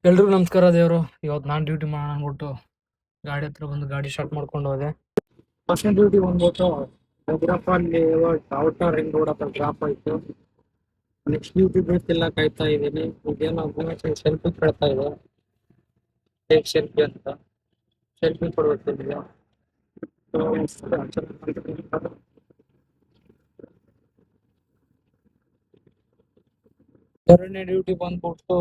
ಎಲ್ರಿಗೂ ನಮಸ್ಕಾರ ದೇವ್ರು. ಇವತ್ತು ನಾನು ಡ್ಯೂಟಿ ಮಾಡೋಣ ಅಂದ್ಬಿಟ್ಟು ಗಾಡಿ ಹತ್ರ ಬಂದು ಗಾಡಿ ಸ್ಟಾರ್ಟ್ ಮಾಡ್ಕೊಂಡು ಹೋದೆ. ಫಸ್ಟ್ ಡ್ಯೂಟಿ ಬಂದ್ಬಿಟ್ಟು ಗ್ರಾಫ್ ಅಲ್ಲಿ ಔಟರ್ ರಿಂಗ್ ರೋಡ್ ಹತ್ರ ಡ್ರಾಪ್ ಆಯ್ತು. ನೆಕ್ಸ್ಟ್ ಡ್ಯೂಟಿ ಬೇಕಿಲ್ಲ ಕಾಯ್ತಾ ಇದ್ದೀನಿ. ಇದೇನೋ ಸೆಲ್ಫಿ ಕೇಳ್ತಾ ಇದೆ, ಟೇಕ್ ಸೆಲ್ಫಿ ಅಂತ. ಸೆಲ್ಫಿ ಕೊಡ್ಬೇಕಿಲ್ಲ. ಎರಡನೇ ಡ್ಯೂಟಿ ಬಂದ್ಬಿಟ್ಟು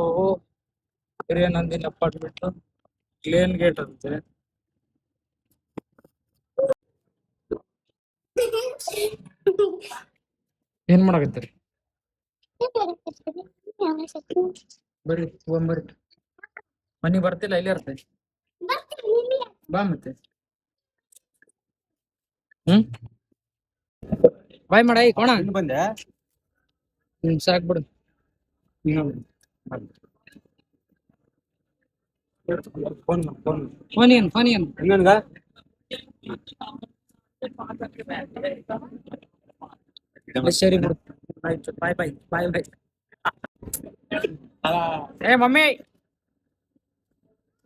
ಹಿರಿಯನಂದಿನ ಅಪಾರ್ಟ್ಮೆಂಟ್ ಗ್ಲೇನ್ ಗೇಟ್ ಅಂತೆ. ಏನ್ ಮಾಡಕತ್ತೀರಿ? ಬರ್ರಿ ಬರ್ರಿ, ಮನಿ ಬರ್ತಿಲ್ಲ, ಇಲ್ಲಿ ಇರ್ತೈತಿ. ಬಾ ಮತ್ತೆ. ಬಾಯ್ ಮಾಡ ಕೋಣ ಬಂದೆ ಸಾಕ್ಬಿಡು. ಫೋನ್ ಏನ್ ಇನ್ನೊಂದ ಸರಿ ಬಿಡು. ಆಯ್ತು, ಬಾಯ್ ಬಾಯ್ ಬಾಯ್ ಬಾಯ್. ಏ ಮಮ್ಮಿ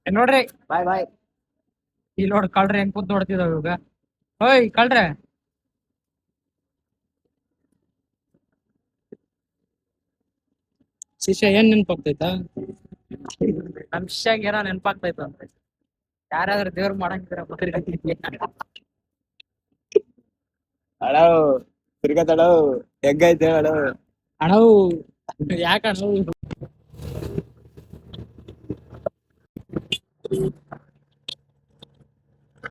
ನೋಡ್ರಿ, ಬಾಯ್ ಬಾಯ್. ಇಲ್ಲಿ ನೋಡ್ ಕಳ್ರಿ ಹೆಂಗ್ ಕೂತ್ ನೋಡ್ತಿದಾವ ಇವಾಗ. ಓಯ್ ಕಳ್ರೆ, ಶಿಷ್ಯ ಏನ್ ನೆನ್ಪಾಗ್ತೈತಾ? ನಮ್ ಶಿಷ್ಯಾಗ ಏನೋ ನೆನ್ಪಾಗ್ತೈತ ಅಂತ. ಯಾರಾದ್ರೂ ದೇವ್ರ ಮಾಡಂಗಿದ್ರ ಹಲೋ ತಿರ್ಗತ್ತಳು ಹೆಂಗೈತೆ ಹೇಳು. ಅಣವು ಯಾಕ